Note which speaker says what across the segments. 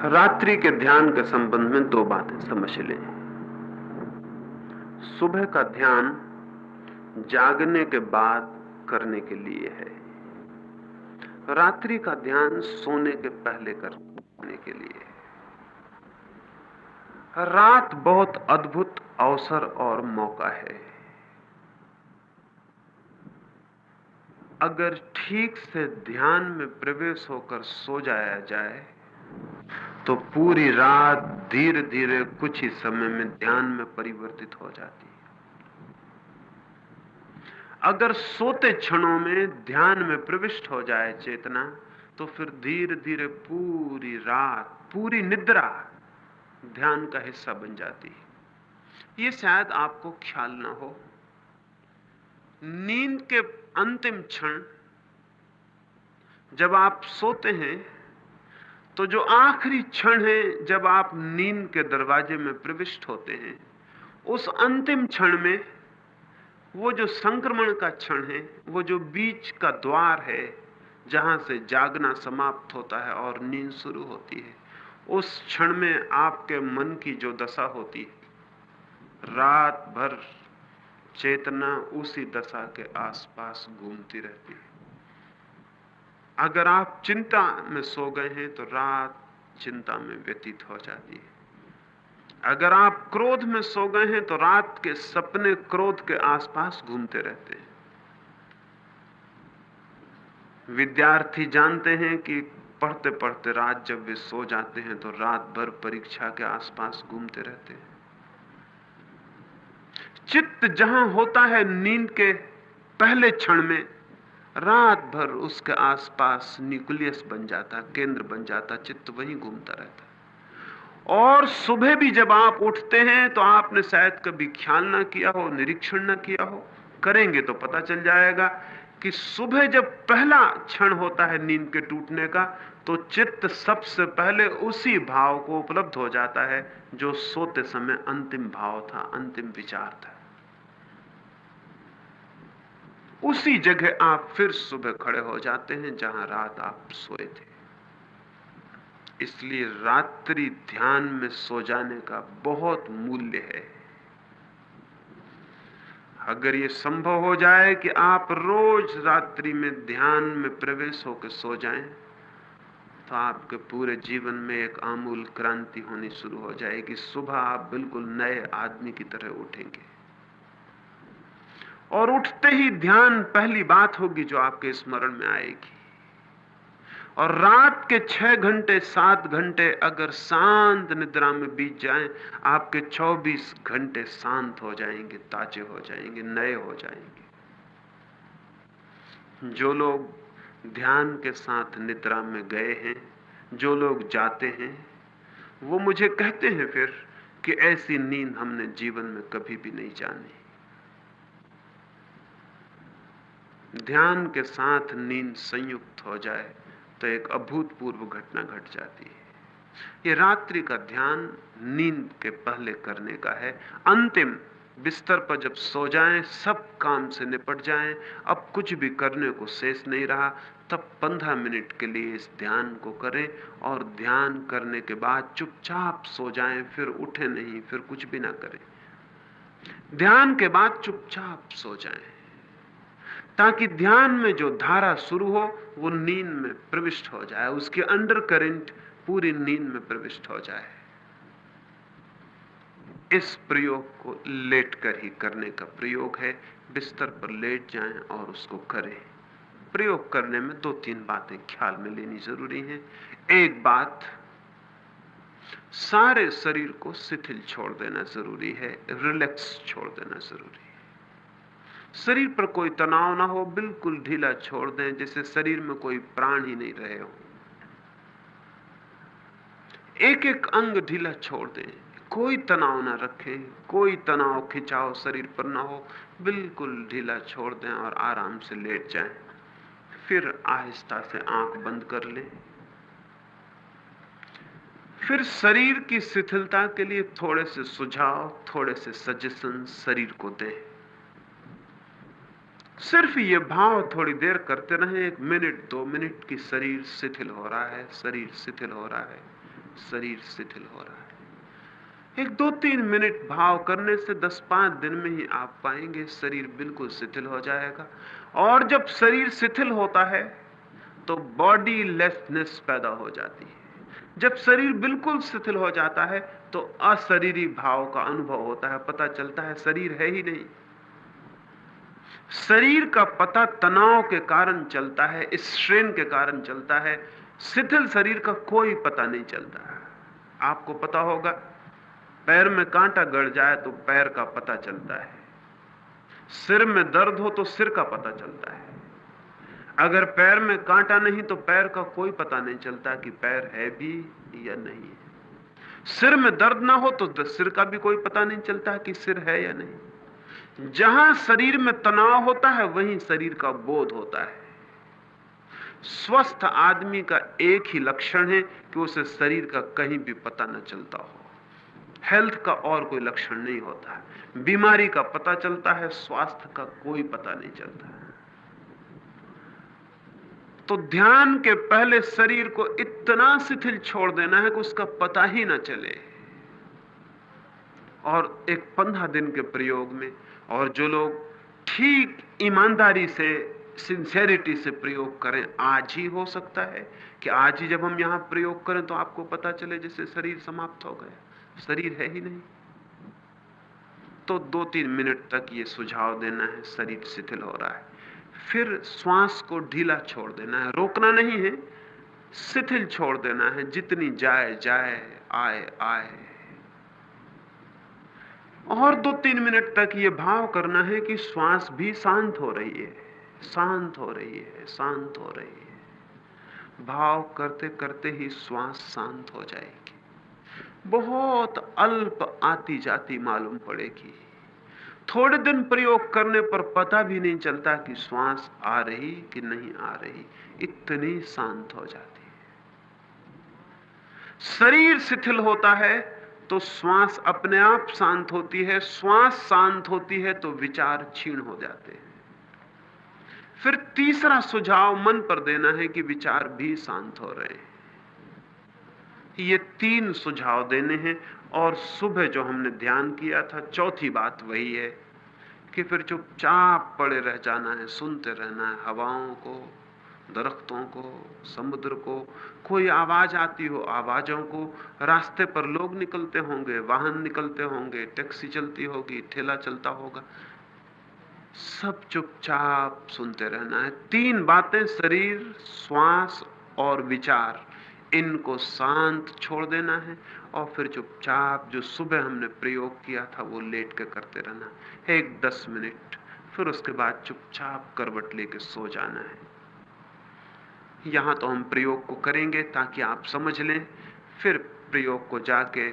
Speaker 1: रात्रि के ध्यान के संबंध में दो बातें समझ लें। सुबह का ध्यान जागने के बाद करने के लिए है, रात्रि का ध्यान सोने के पहले करने के लिए है। रात बहुत अद्भुत अवसर और मौका है। अगर ठीक से ध्यान में प्रवेश होकर सो जाया जाए तो पूरी रात धीरे धीरे कुछ ही समय में ध्यान में परिवर्तित हो जाती है। अगर सोते क्षणों में ध्यान में प्रविष्ट हो जाए चेतना, तो फिर धीरे धीरे पूरी रात, पूरी निद्रा ध्यान का हिस्सा बन जाती है। ये शायद आपको ख्याल ना हो। नींद के अंतिम क्षण जब आप सोते हैं, तो जो आखिरी क्षण है जब आप नींद के दरवाजे में प्रविष्ट होते हैं, उस अंतिम क्षण में वो जो संक्रमण का क्षण है, वो जो बीच का द्वार है जहां से जागना समाप्त होता है और नींद शुरू होती है, उस क्षण में आपके मन की जो दशा होती है, रात भर चेतना उसी दशा के आसपास घूमती रहती है। अगर आप चिंता में सो गए हैं तो रात चिंता में व्यतीत हो जाती है। अगर आप क्रोध में सो गए हैं तो रात के सपने क्रोध के आसपास घूमते रहते हैं। विद्यार्थी जानते हैं कि पढ़ते पढ़ते रात जब वे सो जाते हैं तो रात भर परीक्षा के आसपास घूमते रहते हैं। चित्त जहां होता है नींद के पहले क्षण में, रात भर उसके आसपास न्यूक्लियस बन जाता, केंद्र बन जाता, चित्त वहीं घूमता रहता। और सुबह भी जब आप उठते हैं तो आपने शायद कभी ख्याल ना किया हो, निरीक्षण ना किया हो, करेंगे तो पता चल जाएगा कि सुबह जब पहला क्षण होता है नींद के टूटने का, तो चित्त सबसे पहले उसी भाव को उपलब्ध हो जाता है जो सोते समय अंतिम भाव था, अंतिम विचार था। उसी जगह आप फिर सुबह खड़े हो जाते हैं जहां रात आप सोए थे। इसलिए रात्रि ध्यान में सो जाने का बहुत मूल्य है। अगर ये संभव हो जाए कि आप रोज रात्रि में ध्यान में प्रवेश होकर सो जाएं, तो आपके पूरे जीवन में एक आमूल क्रांति होनी शुरू हो जाएगी। सुबह आप बिल्कुल नए आदमी की तरह उठेंगे, और उठते ही ध्यान पहली बात होगी जो आपके स्मरण में आएगी। और रात के 6 घंटे 7 घंटे अगर शांत निद्रा में बीत जाएं, आपके 24 घंटे शांत हो जाएंगे, ताजे हो जाएंगे, नए हो जाएंगे। जो लोग ध्यान के साथ निद्रा में गए हैं, जो लोग जाते हैं, वो मुझे कहते हैं फिर कि ऐसी नींद हमने जीवन में कभी भी नहीं जानी। ध्यान के साथ नींद संयुक्त हो जाए तो एक अभूतपूर्व घटना घट जाती है। ये रात्रि का ध्यान नींद के पहले करने का है। अंतिम बिस्तर पर जब सो जाएं, सब काम से निपट जाएं, अब कुछ भी करने को शेष नहीं रहा, तब 15 मिनट के लिए इस ध्यान को करें, और ध्यान करने के बाद चुपचाप सो जाएं, फिर उठे नहीं, फिर कुछ भी ना करें। ध्यान के बाद चुपचाप सो जाएं, ताकि ध्यान में जो धारा शुरू हो वो नींद में प्रविष्ट हो जाए, उसके अंडर करंट पूरी नींद में प्रविष्ट हो जाए। इस प्रयोग को लेटकर ही करने का प्रयोग है। बिस्तर पर लेट जाएं और उसको करें। प्रयोग करने में 2-3 बातें ख्याल में लेनी जरूरी हैं। एक बात, सारे शरीर को शिथिल छोड़ देना जरूरी है, रिलैक्स छोड़ देना जरूरी है। शरीर पर कोई तनाव ना हो, बिल्कुल ढीला छोड़ दें, जैसे शरीर में कोई प्राण ही नहीं रहे हो। एक एक अंग ढीला छोड़ दें, कोई तनाव ना रखें, कोई तनाव खिंचाव शरीर पर ना हो, बिल्कुल ढीला छोड़ दें और आराम से लेट जाएं। फिर आहिस्ता से आंख बंद कर लें। फिर शरीर की शिथिलता के लिए थोड़े से सुझाव, थोड़े से सजेशन शरीर को दें। सिर्फ ये भाव थोड़ी देर करते रहें, 1 मिनट 2 मिनट की शरीर शिथिल हो रहा है, शरीर शिथिल हो रहा है, शरीर शिथिल हो रहा है। एक 2-3 मिनट भाव करने से 10-5 दिन में ही आप पाएंगे शरीर बिल्कुल शिथिल हो जाएगा। और जब शरीर शिथिल होता है तो बॉडी लेसनेस पैदा हो जाती है। जब शरीर बिल्कुल शिथिल हो जाता है तो अशरीरी भाव का अनुभव होता है, पता चलता है शरीर है ही नहीं। शरीर का पता तनाव के कारण चलता है, स्ट्रेन के कारण चलता है। शिथिल शरीर का कोई पता नहीं चलता। आपको पता होगा, पैर में कांटा गड़ जाए तो पैर का पता चलता है, सिर में दर्द हो तो सिर का पता चलता है। अगर पैर में कांटा नहीं तो पैर का कोई पता नहीं चलता कि पैर है भी या नहीं है। सिर में दर्द ना हो तो सिर का भी कोई पता नहीं चलता कि सिर है या नहीं। जहां शरीर में तनाव होता है वहीं शरीर का बोध होता है। स्वस्थ आदमी का एक ही लक्षण है कि उसे शरीर का कहीं भी पता न चलता हो। हेल्थ का और कोई लक्षण नहीं होता है। बीमारी का पता चलता है, स्वास्थ्य का कोई पता नहीं चलता है। तो ध्यान के पहले शरीर को इतना शिथिल छोड़ देना है कि उसका पता ही ना चले। और एक 15 दिन के प्रयोग में, और जो लोग ठीक ईमानदारी से, सिंसेरिटी से प्रयोग करें, आज ही हो सकता है कि आज ही जब हम यहां प्रयोग करें तो आपको पता चले जैसे शरीर समाप्त हो गया, शरीर है ही नहीं। तो 2-3 मिनट तक ये सुझाव देना है, शरीर शिथिल हो रहा है। फिर श्वास को ढीला छोड़ देना है, रोकना नहीं है, शिथिल छोड़ देना है। जितनी जाए जाए, आए आए। और 2-3 मिनट तक ये भाव करना है कि श्वास भी शांत हो रही है, शांत हो रही है, शांत हो रही है। भाव करते करते ही श्वास शांत हो जाएगी। बहुत अल्प आती जाती मालूम पड़ेगी। थोड़े दिन प्रयोग करने पर पता भी नहीं चलता कि श्वास आ रही कि नहीं आ रही, इतनी शांत हो जाती है। शरीर शिथिल होता है तो श्वास अपने आप शांत होती है। श्वास शांत होती है तो विचार क्षीण हो जाते हैं। फिर तीसरा सुझाव मन पर देना है कि विचार भी शांत हो रहे हैं। ये 3 सुझाव देने हैं। और सुबह जो हमने ध्यान किया था, चौथी बात वही है कि फिर चुपचाप पड़े रह जाना है, सुनते रहना है हवाओं को, दरख्तों को, समुद्र को। कोई आवाज आती हो, आवाजों को। रास्ते पर लोग निकलते होंगे, वाहन निकलते होंगे, टैक्सी चलती होगी, ठेला चलता होगा, सब चुपचाप सुनते रहना है। 3 बातें, शरीर, श्वास और विचार, इनको शांत छोड़ देना है। और फिर चुपचाप जो सुबह हमने प्रयोग किया था वो लेट के करते रहना है, 1-10 मिनट। फिर उसके बाद चुपचाप करवट लेके सो जाना है। यहां तो हम प्रयोग को करेंगे ताकि आप समझ लें, फिर प्रयोग को जाके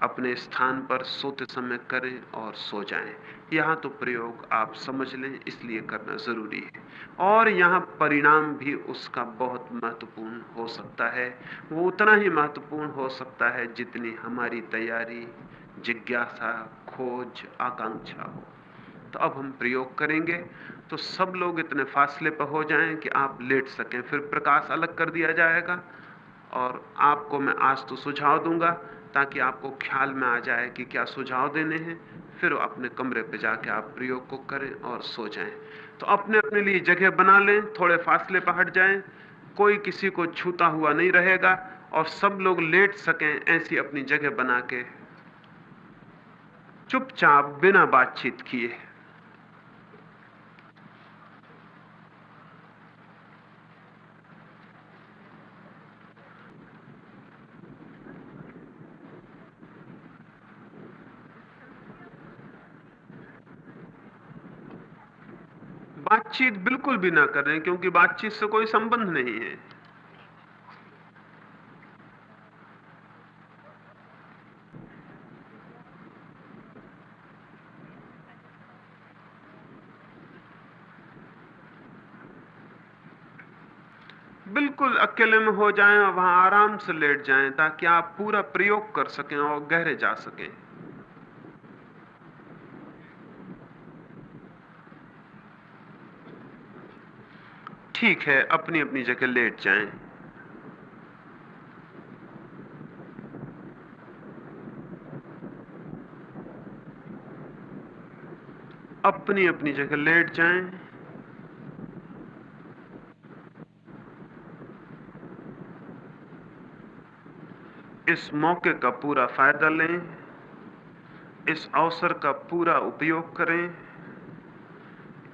Speaker 1: अपने स्थान पर सोते समय करें और सो जाएं। यहां तो प्रयोग आप समझ लें, इसलिए करना जरूरी है। और यहां परिणाम भी उसका बहुत महत्वपूर्ण हो सकता है। वो उतना ही महत्वपूर्ण हो सकता है जितनी हमारी तैयारी, जिज्ञासा, खोज, आकांक्षा हो। तो अब हम प्रयोग करेंगे। तो सब लोग इतने फासले पर हो जाएं कि आप लेट सकें। फिर प्रकाश अलग कर दिया जाएगा और आपको मैं आज तो सुझाव दूंगा ताकि आपको ख्याल में आ जाए कि क्या सुझाव देने हैं। फिर अपने कमरे पे जाके आप प्रयोग को करें और सो जाएं। तो अपने अपने लिए जगह बना लें, थोड़े फासले पर हट जाएं, कोई किसी को छूता हुआ नहीं रहेगा और सब लोग लेट सकें ऐसी अपनी जगह बना के चुपचाप बिना बातचीत किए। बातचीत बिल्कुल भी ना करें, क्योंकि बातचीत से कोई संबंध नहीं है। बिल्कुल अकेले में हो जाएं और वहां आराम से लेट जाएं ताकि आप पूरा प्रयोग कर सकें और गहरे जा सकें। ठीक है, अपनी अपनी जगह लेट जाएं। अपनी अपनी जगह लेट जाएं। इस मौके का पूरा फायदा लें, इस अवसर का पूरा उपयोग करें।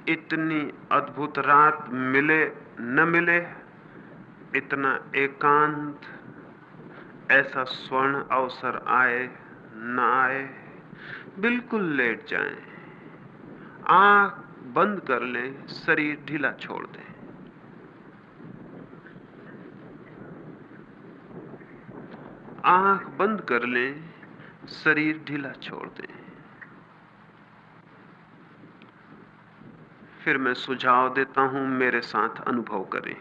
Speaker 1: इतनी अद्भुत रात मिले न मिले, इतना एकांत, ऐसा स्वर्ण अवसर आए न आए, बिल्कुल लेट जाएं, आंख बंद कर लें, शरीर ढीला छोड़ दें। आंख बंद कर लें, शरीर ढीला छोड़ दें। फिर मैं सुझाव देता हूं, मेरे साथ अनुभव करें।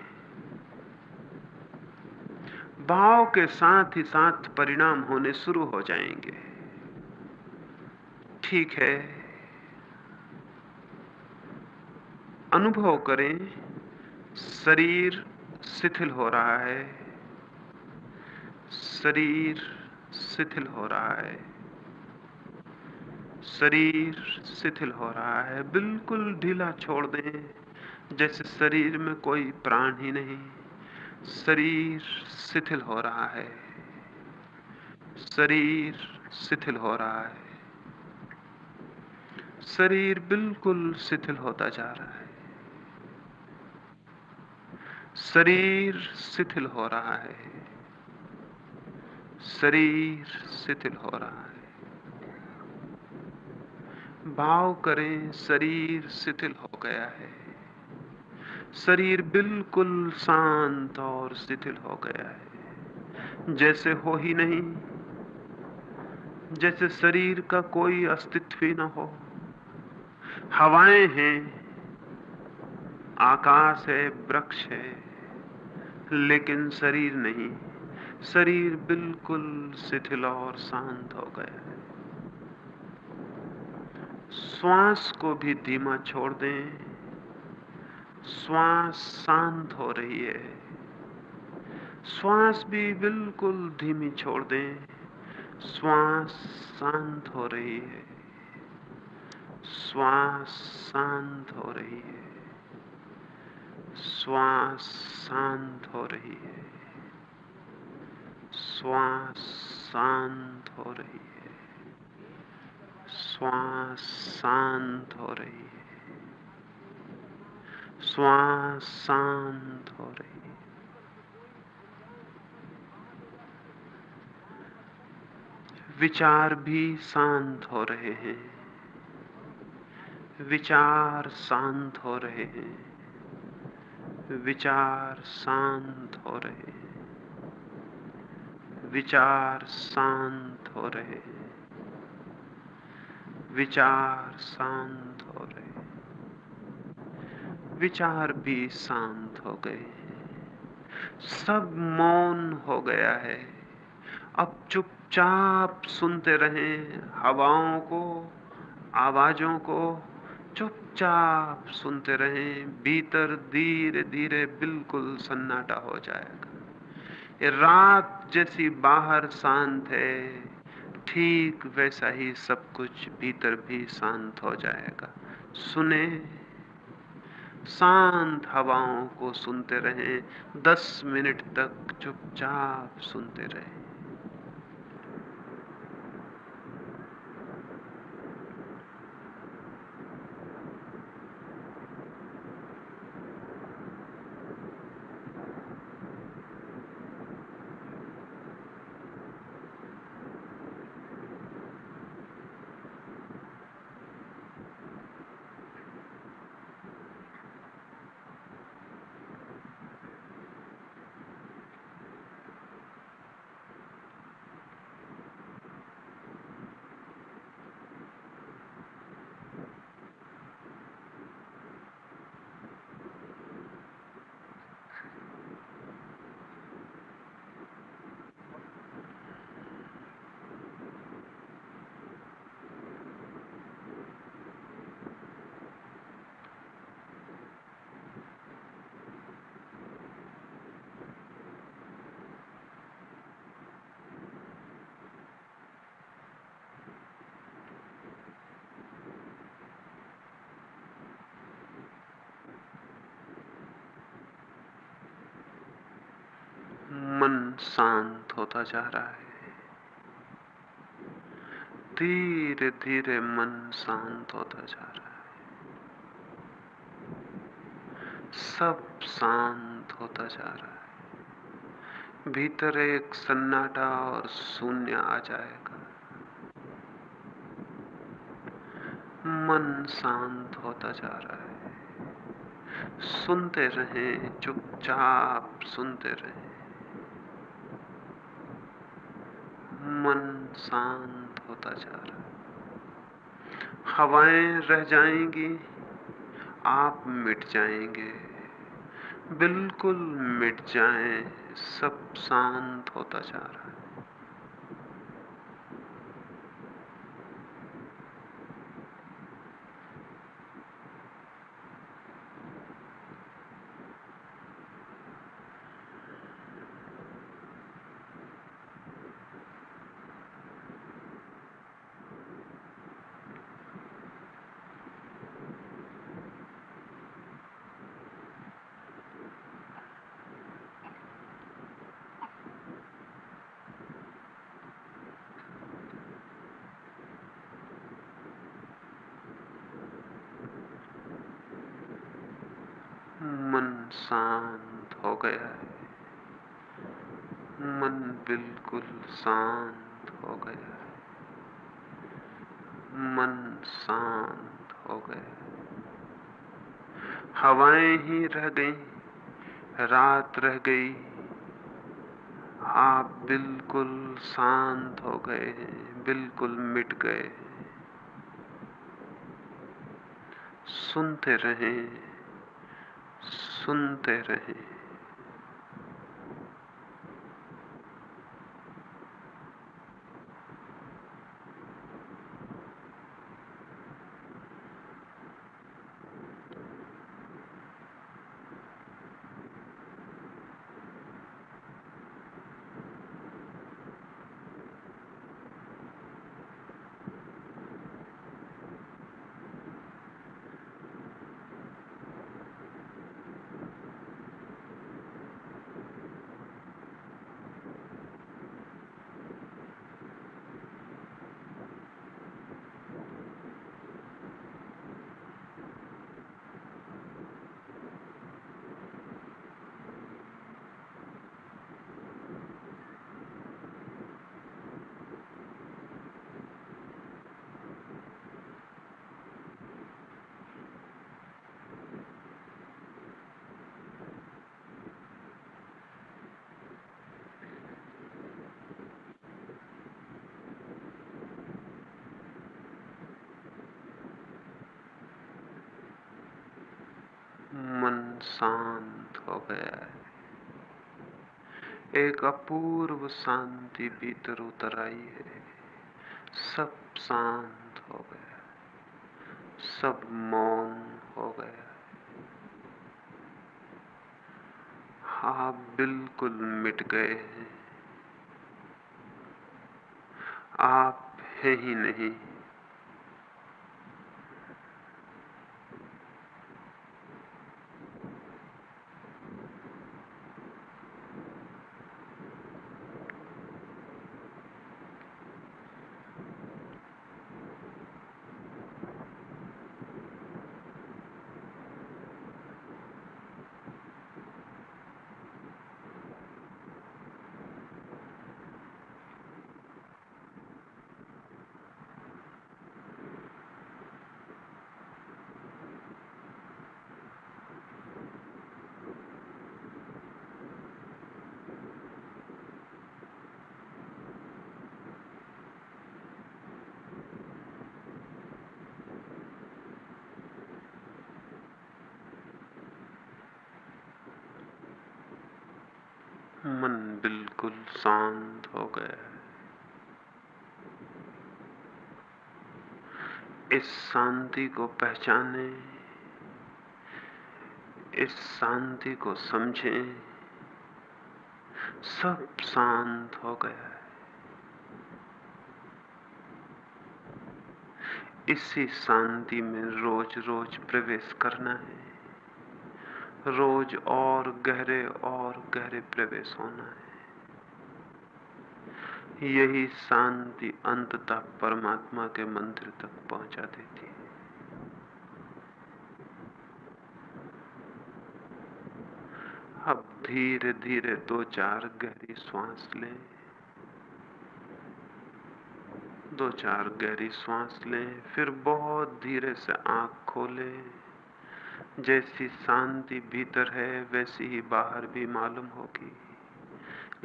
Speaker 1: भाव के साथ ही साथ परिणाम होने शुरू हो जाएंगे। ठीक है, अनुभव करें, शरीर शिथिल हो रहा है, शरीर शिथिल हो रहा है, शरीर शिथिल हो रहा है। बिल्कुल ढीला छोड़ दें, जैसे शरीर में कोई प्राण ही नहीं। शरीर शिथिल हो रहा है, शरीर शिथिल हो रहा है, शरीर बिल्कुल शिथिल होता जा रहा है, शरीर शिथिल हो रहा है, शरीर शिथिल हो रहा है। भाव करें, शरीर शिथिल हो गया है, शरीर बिल्कुल शांत और शिथिल हो गया है, जैसे हो ही नहीं, जैसे शरीर का कोई अस्तित्व ही न हो। हवाएं हैं, आकाश है, वृक्ष है, लेकिन शरीर नहीं। शरीर बिल्कुल शिथिल और शांत हो गया है। श्वास को भी धीमा छोड़ दें, श्वास शांत हो रही है, श्वास भी बिल्कुल धीमी छोड़ दें, श्वास शांत हो रही है, श्वास शांत हो रही है, श्वास शांत हो रही है, श्वास शांत हो रही है, श्वास शांत हो रही है, श्वास शांत हो रही है। विचार भी शांत हो रहे हैं, विचार शांत हो रहे हैं, विचार शांत हो रहे हैं, विचार शांत हो रहे हैं, विचार शांत हो रहे हैं। विचार भी शांत हो गए, सब मौन हो गया है। अब चुपचाप सुनते रहें हवाओं को, आवाजों को, चुपचाप सुनते रहें। भीतर धीरे धीरे बिल्कुल सन्नाटा हो जाएगा। ये रात जैसी बाहर शांत है, ठीक वैसा ही सब कुछ भीतर भी शांत हो जाएगा। सुने, शांत हवाओं को सुनते रहें। 10 मिनट तक चुपचाप सुनते रहें। शांत होता जा रहा है। धीरे धीरे मन शांत होता जा रहा है। सब शांत होता जा रहा है। भीतर एक सन्नाटा और शून्य आ जाएगा। मन शांत होता जा रहा है। सुनते रहें, चुपचाप सुनते रहें। मन शांत होता जा रहा है। हवाएं रह जाएंगी, आप मिट जाएंगे, बिल्कुल मिट जाएं। सब शांत होता जा रहा है। मन शांत हो गया है। मन बिल्कुल शांत हो गया है। मन शांत हो गया। हवाएं ही रह गई, रात रह गई, आप बिल्कुल शांत हो गए हैं, बिल्कुल मिट गए। सुनते रहें, सुनते रहें। मन शांत हो गया है। एक अपूर्व शांति भीतर उतर आई है। सब शांत हो गया, सब मौन हो गया। आप बिल्कुल मिट गए हैं। आप हैं ही नहीं। मन बिल्कुल शांत हो गया है। इस शांति को पहचाने, इस शांति को समझें। सब शांत हो गया है। इसी शांति में रोज रोज प्रवेश करना है। रोज और गहरे प्रवेश होना है। यही शांति अंततः परमात्मा के मंदिर तक पहुंचा देती है। अब धीरे धीरे 2-4 गहरी सांस लें, 2-4 गहरी सांस लें, फिर बहुत धीरे से आंख खोलें। जैसी शांति भीतर है वैसी ही बाहर भी मालूम होगी।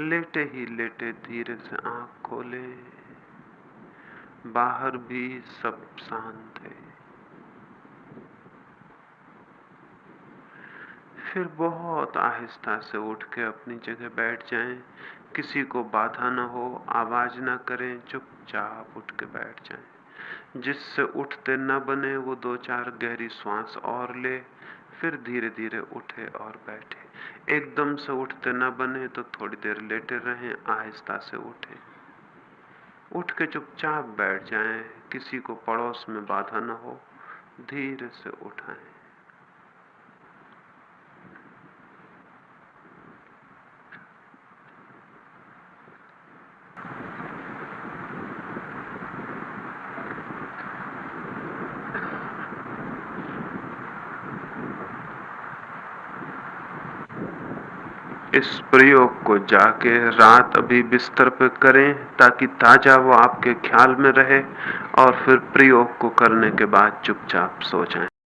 Speaker 1: लेटे ही लेटे धीरे से आंख खोलें, बाहर भी सब शांत है। फिर बहुत आहिस्ता से उठ के अपनी जगह बैठ जाएं। किसी को बाधा न हो, आवाज न करें, चुपचाप उठ के बैठ जाएं। जिससे उठते न बने वो 2-4 गहरी सांस और ले, फिर धीरे धीरे उठे और बैठे। एकदम से उठते न बने तो थोड़ी देर लेटे रहें, आहिस्ता से उठे। उठ के चुपचाप बैठ जाएं, किसी को पड़ोस में बाधा न हो, धीरे से उठाएं। इस प्रयोग को जाके रात अभी बिस्तर पे करें ताकि ताजा वो आपके ख्याल में रहे, और फिर प्रयोग को करने के बाद चुपचाप सो जाएं।